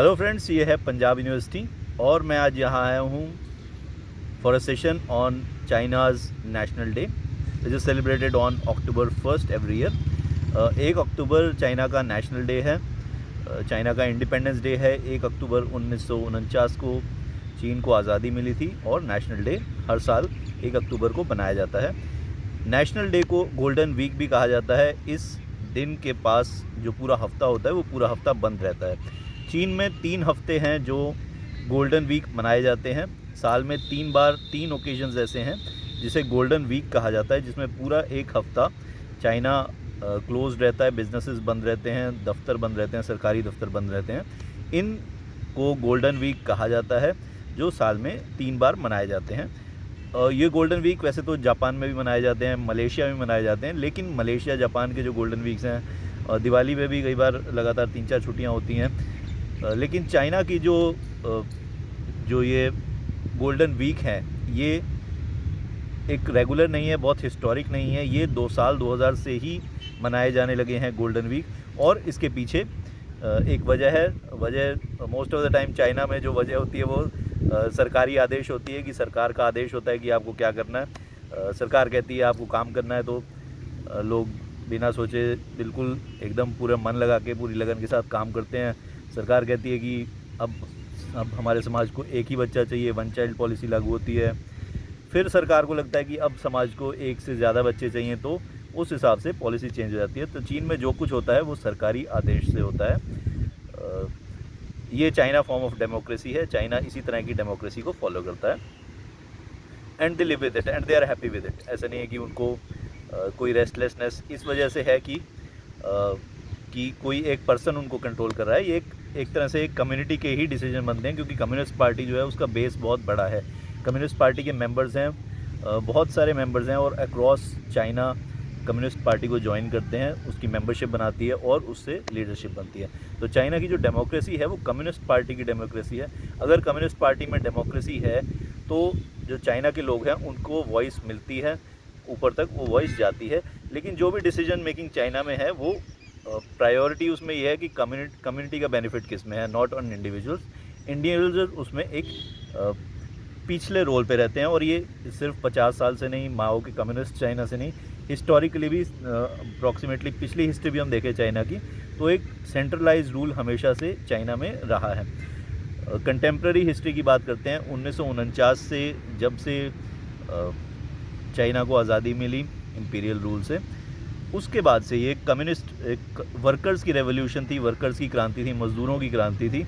Hello friends, ये है Punjab university और मैं आज यहाँ आया हूँ for a session on China's national day which is celebrated on October 1st every year. 1 October China का नेशनल डे है, चाइना का इंडिपेंडेंस डे है। 1 अक्टूबर 1949 को चीन को आज़ादी मिली थी और नेशनल डे हर साल 1 अक्टूबर को बनाया जाता है। नेशनल डे को गोल्डन वीक भी कहा जाता है। इस दिन के पास जो पूरा हफ्ता होता है वो पूरा हफ्ता बंद रहता है। चीन में 3 हफ्ते हैं जो गोल्डन वीक मनाए जाते हैं। साल में 3 बार 3 ओकेजन्स ऐसे हैं जिसे गोल्डन वीक कहा जाता है, जिसमें पूरा एक हफ्ता चाइना क्लोज रहता है, बिजनेसेस बंद रहते हैं, दफ्तर बंद रहते हैं, सरकारी दफ्तर बंद रहते हैं। इन को गोल्डन वीक कहा जाता है जो साल में 3 बार मनाए जाते हैं। ये गोल्डन वीक वैसे तो जापान में भी मनाए जाते हैं, मलेशिया में मनाए जाते हैं, लेकिन मलेशिया जापान के जो गोल्डन वीक्स हैं, दिवाली में भी कई बार लगातार 3-4 छुट्टियाँ होती हैं। लेकिन चाइना की जो ये गोल्डन वीक है ये एक रेगुलर नहीं है, बहुत हिस्टोरिक नहीं है। ये 2000 से ही मनाए जाने लगे हैं गोल्डन वीक। और इसके पीछे एक वजह है। वजह most of the time China में जो वजह होती है वो सरकारी आदेश होती है कि सरकार का आदेश होता है कि आपको क्या करना है। सरकार कहती है आपको काम करना है तो लोग बिना सोचे बिल्कुल एकदम पूरा मन लगा के पूरी लगन के साथ काम करते हैं। सरकार कहती है कि अब हमारे समाज को एक ही बच्चा चाहिए, 1 चाइल्ड पॉलिसी लागू होती है। फिर सरकार को लगता है कि अब समाज को एक से ज़्यादा बच्चे चाहिए, तो उस हिसाब से पॉलिसी चेंज हो जाती है। तो चीन में जो कुछ होता है वो सरकारी आदेश से होता है। ये चाइना फॉर्म ऑफ डेमोक्रेसी है। चाइना इसी तरह की डेमोक्रेसी को फॉलो करता है and they live with it and they are happy with it. ऐसा नहीं है कि उनको कोई रेस्टलेसनेस इस वजह से है कि कोई एक पर्सन उनको कंट्रोल कर रहा है। ये एक तरह से एक कम्युनिटी के ही डिसीजन बनते हैं, क्योंकि कम्युनिस्ट पार्टी जो है उसका बेस बहुत बड़ा है। कम्युनिस्ट पार्टी के मेंबर्स हैं, बहुत सारे मेंबर्स हैं और अक्रॉस चाइना कम्युनिस्ट पार्टी को ज्वाइन करते हैं, उसकी मेंबरशिप बनाती है और उससे लीडरशिप बनती है। तो चाइना की जो डेमोक्रेसी है वो कम्युनिस्ट पार्टी की डेमोक्रेसी है। अगर कम्युनिस्ट पार्टी में डेमोक्रेसी है तो जो चाइना के लोग हैं उनको वॉइस मिलती है, ऊपर तक वो वॉइस जाती है। लेकिन जो भी डिसीजन मेकिंग चाइना में है वो प्रायोरिटी उसमें यह है कि कम्युनिटी का बेनिफिट किस में है, नॉट ऑन इंडिविजुअल्स। इंडिविजुअल्स उसमें एक पिछले रोल पे रहते हैं। और ये सिर्फ 50 साल से नहीं, माओ के कम्युनिस्ट चाइना से नहीं, हिस्टोरिकली भी अप्रॉक्सीमेटली पिछली हिस्ट्री भी हम देखें चाइना की तो एक सेंट्रलाइज रूल हमेशा से चाइना में रहा है। कंटेम्प्रेरी हिस्ट्री की बात करते हैं, 1949 से जब से चाइना को आज़ादी मिली इंपीरियल रूल से, उसके बाद से ये कम्युनिस्ट एक वर्कर्स की रेवोल्यूशन थी, वर्कर्स की क्रांति थी, मज़दूरों की क्रांति थी।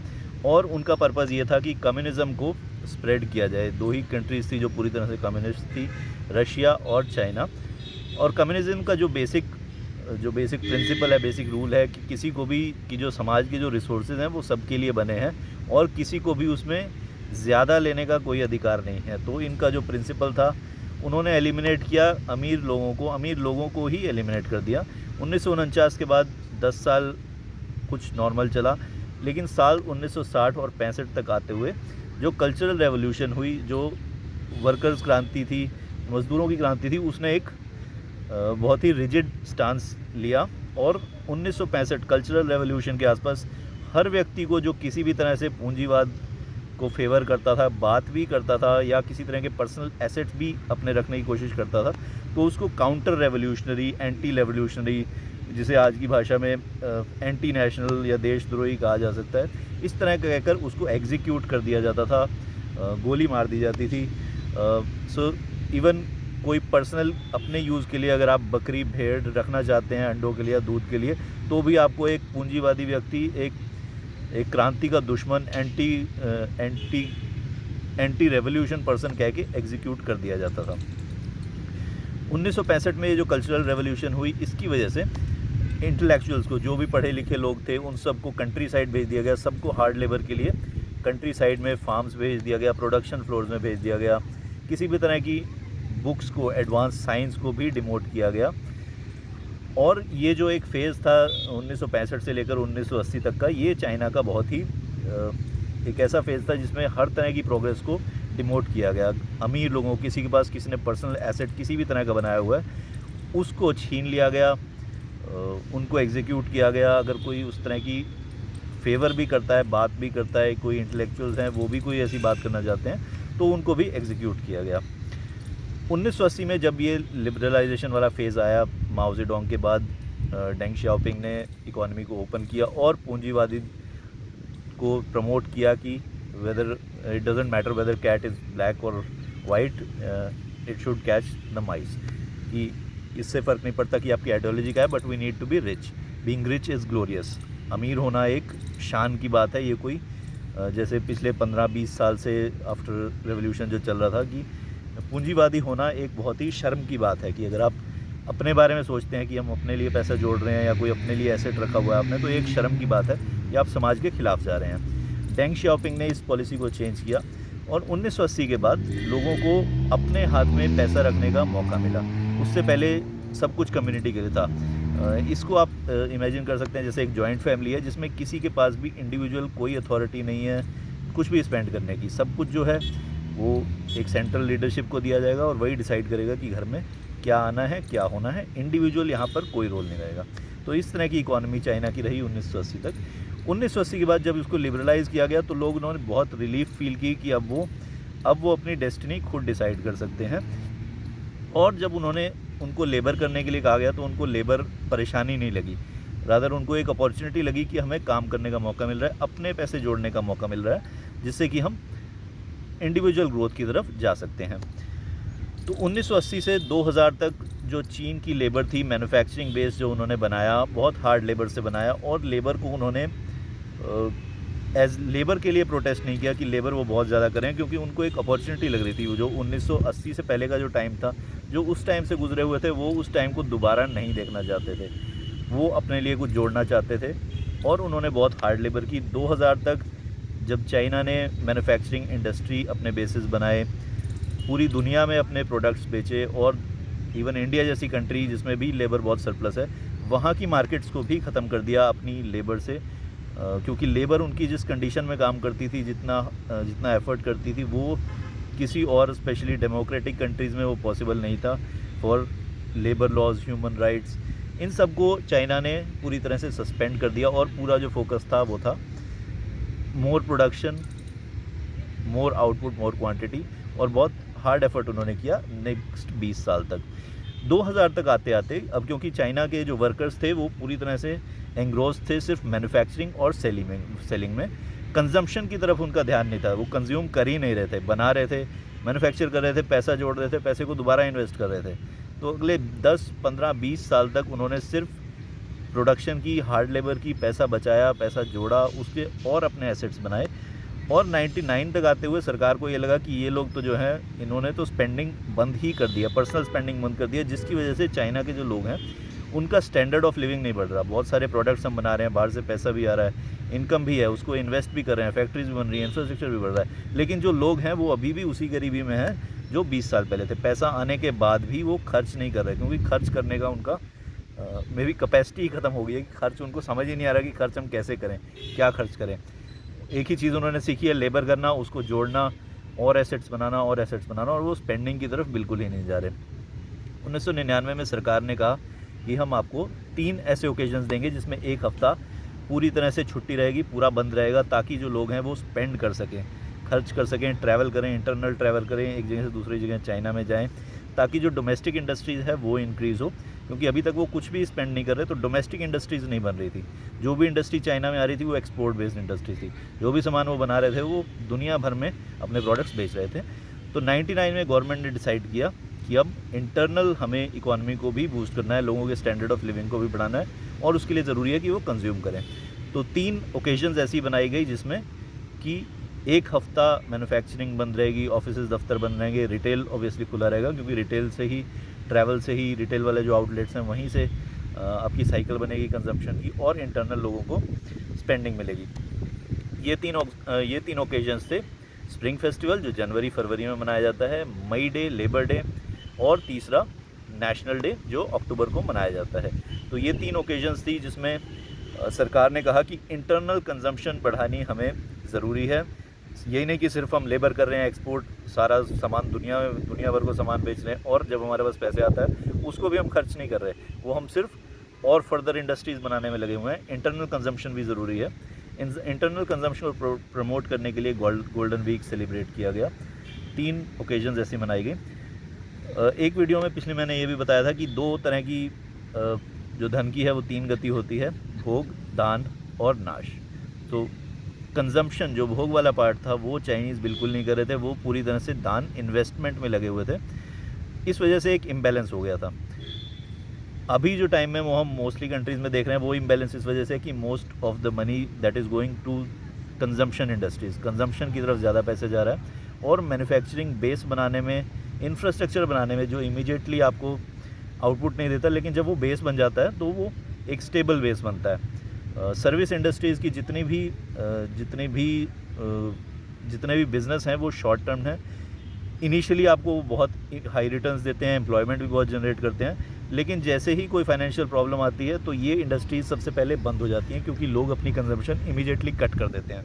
और उनका पर्पज़ ये था कि कम्युनिज़्म को स्प्रेड किया जाए। 2 ही कंट्रीज़ थी जो पूरी तरह से कम्युनिस्ट थी, रशिया और चाइना। और कम्युनिज़्म का जो बेसिक प्रिंसिपल है, बेसिक रूल है कि किसी को भी कि जो समाज के जो रिसोर्सेज हैं वो सबके लिए बने हैं और किसी को भी उसमें ज़्यादा लेने का कोई अधिकार नहीं है। तो इनका जो प्रिंसिपल था उन्होंने एलिमिनेट किया अमीर लोगों को ही एलिमिनेट कर दिया। 1949 के बाद 10 साल कुछ नॉर्मल चला, लेकिन साल 1960 और 65 तक आते हुए जो कल्चरल रेवोल्यूशन हुई, जो वर्कर्स क्रांति थी, मज़दूरों की क्रांति थी, उसने एक बहुत ही रिजिड स्टांस लिया। और 1965 कल्चरल रेवोल्यूशन के आसपास हर व्यक्ति को जो किसी भी तरह से पूंजीवाद को फेवर करता था, बात भी करता था या किसी तरह के पर्सनल एसेट्स भी अपने रखने की कोशिश करता था, तो उसको काउंटर रेवोल्यूशनरी, एंटी रेवोल्यूशनरी, जिसे आज की भाषा में एंटी नेशनल या देशद्रोही कहा जा सकता है, इस तरह का कहकर उसको एग्जीक्यूट कर दिया जाता था, गोली मार दी जाती थी। सो इवन कोई पर्सनल अपने यूज़ के लिए अगर आप बकरी भेड़ रखना चाहते हैं अंडों के लिए या दूध के लिए, तो भी आपको एक पूंजीवादी व्यक्ति, एक क्रांति का दुश्मन, एंटी रेवोल्यूशन पर्सन कह के एग्जीक्यूट कर दिया जाता था। 1965 में ये जो कल्चरल रेवोल्यूशन हुई, इसकी वजह से इंटेलेक्चुअल्स को, जो भी पढ़े लिखे लोग थे, उन सबको कंट्री साइड भेज दिया गया। सबको हार्ड लेबर के लिए कंट्री साइड में फार्म्स भेज दिया गया, प्रोडक्शन फ्लोर्स में भेज दिया गया। किसी भी तरह की बुक्स को, एडवांस साइंस को भी डिमोट किया गया। और ये जो एक फ़ेज़ था 1965 से लेकर 1980 तक का, ये चाइना का बहुत ही एक ऐसा फेज़ था जिसमें हर तरह की प्रोग्रेस को डिमोट किया गया। अमीर लोगों, किसी के पास किसी ने पर्सनल एसेट किसी भी तरह का बनाया हुआ है, उसको छीन लिया गया, उनको एग्जीक्यूट किया गया। अगर कोई उस तरह की फेवर भी करता है, बात भी करता है, कोई इंटेलेक्चुअल्स हैं वो भी कोई ऐसी बात करना चाहते हैं तो उनको भी एग्जीक्यूट किया गया। 1980 में जब ये लिबरलाइजेशन वाला फेज़ आया माओ ज़ेडोंग के बाद, डेंग शाओपिंग ने इकोनॉमी को ओपन किया और पूंजीवादी को प्रमोट किया कि whether it doesn't matter whether cat is black और white, it should catch the mice, कि इससे फ़र्क नहीं पड़ता कि आपकी आइडियोलॉजी क्या है, but we need to be rich, being rich is glorious. अमीर होना एक शान की बात है। ये कोई जैसे पिछले 15-20 साल से आफ्टर रेवोल्यूशन जो चल रहा था कि पूंजीवादी होना एक बहुत ही शर्म की बात है, कि अगर आप अपने बारे में सोचते हैं कि हम अपने लिए पैसा जोड़ रहे हैं या कोई अपने लिए एसेट रखा हुआ है आपने, तो एक शर्म की बात है कि आप समाज के खिलाफ जा रहे हैं। डेंग शाओपिंग ने इस पॉलिसी को चेंज किया और 1980 के बाद लोगों को अपने हाथ में पैसा रखने का मौका मिला। उससे पहले सब कुछ कम्युनिटी के लिए था। इसको आप इमेजिन कर सकते हैं जैसे एक जॉइंट फैमिली है जिसमें किसी के पास भी इंडिविजुअल कोई अथॉरिटी नहीं है कुछ भी स्पेंड करने की। सब कुछ जो है वो एक सेंट्रल लीडरशिप को दिया जाएगा और वही डिसाइड करेगा कि घर में क्या आना है, क्या होना है। इंडिविजुअल यहाँ पर कोई रोल नहीं रहेगा। तो इस तरह की इकॉनमी चाइना की रही 1980 तक। 1980 के बाद जब इसको लिबरलाइज़ किया गया तो लोगों ने बहुत रिलीफ फील की कि अब वो अपनी डेस्टिनी खुद डिसाइड कर सकते हैं। और जब उनको लेबर करने के लिए कहा गया तो उनको लेबर परेशानी नहीं लगी, रादर उनको एक अपॉर्चुनिटी लगी कि हमें काम करने का मौका मिल रहा है, अपने पैसे जोड़ने का मौका मिल रहा है, जिससे कि हम इंडिविजुअल ग्रोथ की तरफ जा सकते हैं। तो 1980 से 2000 तक जो चीन की लेबर थी, मैन्युफैक्चरिंग बेस जो उन्होंने बनाया, बहुत हार्ड लेबर से बनाया और लेबर को उन्होंने एज लेबर के लिए प्रोटेस्ट नहीं किया कि लेबर वो बहुत ज़्यादा करें, क्योंकि उनको एक अपॉर्चुनिटी लग रही थी। वो जो 1980 से पहले का जो टाइम था, जो उस टाइम से गुजरे हुए थे, वो उस टाइम को दोबारा नहीं देखना चाहते थे। वो अपने लिए कुछ जोड़ना चाहते थे और उन्होंने बहुत हार्ड लेबर की। 2000 तक जब चाइना ने मैन्युफैक्चरिंग इंडस्ट्री अपने बेसिस बनाए, पूरी दुनिया में अपने प्रोडक्ट्स बेचे और इवन इंडिया जैसी कंट्री जिसमें भी लेबर बहुत सरप्लस है, वहाँ की मार्केट्स को भी ख़त्म कर दिया अपनी लेबर से, क्योंकि लेबर उनकी जिस कंडीशन में काम करती थी, जितना एफर्ट करती थी, वो किसी और स्पेशली डेमोक्रेटिक कंट्रीज़ में वो पॉसिबल नहीं था। For labour laws, human rights, इन सब को चाइना ने पूरी तरह से सस्पेंड कर दिया और पूरा जो फोकस था वो था मोर प्रोडक्शन, मोर आउटपुट, मोर क्वांटिटी, और बहुत हार्ड एफर्ट उन्होंने किया नेक्स्ट 20 साल तक। 2000 तक आते आते अब क्योंकि चाइना के जो वर्कर्स थे वो पूरी तरह से एंग्रोज थे सिर्फ मैन्युफैक्चरिंग और सेलिंग में। कंजम्पशन की तरफ उनका ध्यान नहीं था, वो कंज्यूम कर ही नहीं रहे थे, बना रहे थे, मैन्युफैक्चर कर रहे थे, पैसा जोड़ रहे थे, पैसे को दोबारा इन्वेस्ट कर रहे थे। तो अगले 10, 15, 20 साल तक उन्होंने सिर्फ प्रोडक्शन की, हार्ड लेबर की पैसा बचाया, पैसा जोड़ा, उसके और अपने एसेट्स बनाए। और 99 तक आते हुए सरकार को ये लगा कि ये लोग तो जो हैं, इन्होंने तो स्पेंडिंग बंद ही कर दिया, पर्सनल स्पेंडिंग बंद कर दिया, जिसकी वजह से चाइना के जो लोग हैं उनका स्टैंडर्ड ऑफ लिविंग नहीं बढ़ रहा। बहुत सारे प्रोडक्ट्स हम बना रहे हैं, बाहर से पैसा भी आ रहा है, इनकम भी है, उसको इन्वेस्ट भी कर रहे हैं, फैक्ट्रीज भी बन रही है, इंफ्रास्ट्रक्चर भी बढ़ रहा है, लेकिन जो लोग हैं वो अभी भी उसी गरीबी में हैं जो 20 साल पहले थे। पैसा आने के बाद भी वो खर्च नहीं कर रहे, क्योंकि खर्च करने का उनका मे बी कैपेसिटी ही ख़त्म हो गई है कि खर्च, उनको समझ ही नहीं आ रहा कि खर्च हम कैसे करें, क्या खर्च करें। एक ही चीज़ उन्होंने सीखी है, लेबर करना, उसको जोड़ना और एसेट्स बनाना और एसेट्स बनाना, और वो स्पेंडिंग की तरफ बिल्कुल ही नहीं जा रहे। 1999 में सरकार ने कहा कि हम आपको 3 ऐसे ओकेजन्स देंगे जिसमें एक हफ़्ता पूरी तरह से छुट्टी रहेगी, पूरा बंद रहेगा, ताकि जो लोग हैं वो स्पेंड कर सकें, खर्च कर सकें, ट्रैवल करें, इंटरनल ट्रैवल करें, एक जगह से दूसरी जगह चाइना में जाएं, ताकि जो डोमेस्टिक इंडस्ट्रीज़ है वो इंक्रीज़ हो। क्योंकि अभी तक वो कुछ भी स्पेंड नहीं कर रहे, तो डोमेस्टिक इंडस्ट्रीज़ नहीं बन रही थी। जो भी इंडस्ट्री चाइना में आ रही थी वो एक्सपोर्ट बेस्ड इंडस्ट्री थी। जो भी सामान वो बना रहे थे वो दुनिया भर में अपने प्रोडक्ट्स बेच रहे थे। तो 99 में गवर्नमेंट ने डिसाइड किया कि अब इंटरनल हमें इकोनॉमी को भी बूस्ट करना है, लोगों के स्टैंडर्ड ऑफ लिविंग को भी बढ़ाना है, और उसके लिए ज़रूरी है कि वो कंज्यूम करें। तो 3 ओकेजन्स ऐसी बनाई गई जिसमें कि एक हफ़्ता मैन्युफैक्चरिंग बंद रहेगी, ऑफिसेज दफ्तर बंद रहेंगे, रिटेल ऑब्वियसली खुला रहेगा, क्योंकि रिटेल से ही, ट्रैवल से ही, रिटेल वाले जो आउटलेट्स हैं वहीं से आपकी साइकिल बनेगी कंजम्पशन की, और इंटरनल लोगों को स्पेंडिंग मिलेगी। ये तीन ओकेजन्स थे। स्प्रिंग फेस्टिवल जो जनवरी-फरवरी में मनाया जाता है, मई डे, लेबर डे, और तीसरा नेशनल डे जो अक्टूबर को मनाया जाता है। तो ये 3 ओकेजन्स थी जिसमें सरकार ने कहा कि इंटरनल कंजम्पशन बढ़ानी हमें ज़रूरी है। यही नहीं कि सिर्फ हम लेबर कर रहे हैं, एक्सपोर्ट, सारा सामान दुनिया भर को सामान बेच रहे हैं, और जब हमारे पास पैसे आता है उसको भी हम खर्च नहीं कर रहे, वो हम सिर्फ और फर्दर इंडस्ट्रीज़ बनाने में लगे हुए हैं। इंटरनल कंजम्पशन भी ज़रूरी है। इंटरनल कंजम्पशन को प्रमोट करने के लिए गोल्डन वीक सेलिब्रेट किया गया। 3 ओकेजन्स ऐसी मनाई गई। एक वीडियो में पिछले मैंने ये भी बताया था कि 2 तरह की जो धन की है वो 3 गति होती है, भोग, दान और नाश। तो कंजम्पशन जो भोग वाला पार्ट था वो चाइनीज़ बिल्कुल नहीं कर रहे थे, वो पूरी तरह से दान इन्वेस्टमेंट में लगे हुए थे। इस वजह से एक इम्बैलेंस हो गया था। अभी जो टाइम में वो हम मोस्टली कंट्रीज़ में देख रहे हैं वो इम्बैलेंस इस वजह से कि most of the money that is going to consumption industries, consumption की तरफ ज़्यादा पैसे जा रहा है। और मैन्युफैक्चरिंग बेस बनाने में, इंफ्रास्ट्रक्चर बनाने में जो इमीडिएटली आपको आउटपुट नहीं देता, लेकिन जब वो बेस बन जाता है तो वो एक स्टेबल बेस बनता है। सर्विस इंडस्ट्रीज़ की जितने भी बिज़नेस हैं वो शॉर्ट टर्म हैं। इनिशियली आपको बहुत हाई रिटर्न्स देते हैं, एम्प्लॉयमेंट भी बहुत जनरेट करते हैं, लेकिन जैसे ही कोई फाइनेंशियल प्रॉब्लम आती है तो ये इंडस्ट्रीज़ सबसे पहले बंद हो जाती हैं, क्योंकि लोग अपनी कंजम्पशन इमीडिएटली कट कर देते हैं।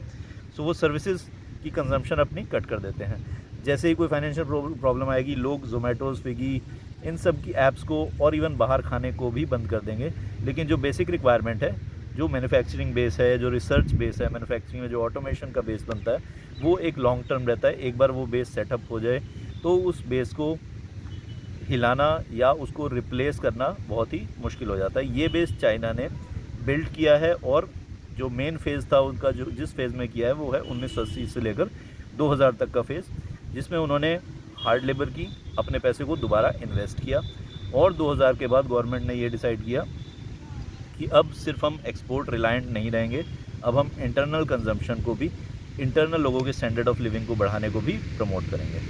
सो वो सर्विसेज की कंजम्पशन अपनी कट कर देते हैं। जैसे ही कोई फाइनेंशियल प्रॉब्लम आएगी, लोग ज़ोमैटो, स्विगी, इन सब की ऐप्स को और इवन बाहर खाने को भी बंद कर देंगे। लेकिन जो बेसिक रिक्वायरमेंट है, जो मैन्युफैक्चरिंग बेस है, जो रिसर्च बेस है, मैन्युफैक्चरिंग में जो ऑटोमेशन का बेस बनता है, वो एक लॉन्ग टर्म रहता है। एक बार वो बेस सेटअप हो जाए तो उस बेस को हिलाना या उसको रिप्लेस करना बहुत ही मुश्किल हो जाता है। ये बेस चाइना ने बिल्ड किया है, और जो मेन फेज़ था उनका, जो जिस फेज़ में किया है वो है 1980 से लेकर 2000 तक का फेज़, जिसमें उन्होंने हार्ड लेबर की, अपने पैसे को दोबारा इन्वेस्ट किया। और 2000 के बाद गवर्नमेंट ने ये डिसाइड किया कि अब सिर्फ हम एक्सपोर्ट रिलायंट नहीं रहेंगे, अब हम इंटरनल कंजम्पशन को भी, इंटरनल लोगों के स्टैंडर्ड ऑफ लिविंग को बढ़ाने को भी प्रमोट करेंगे।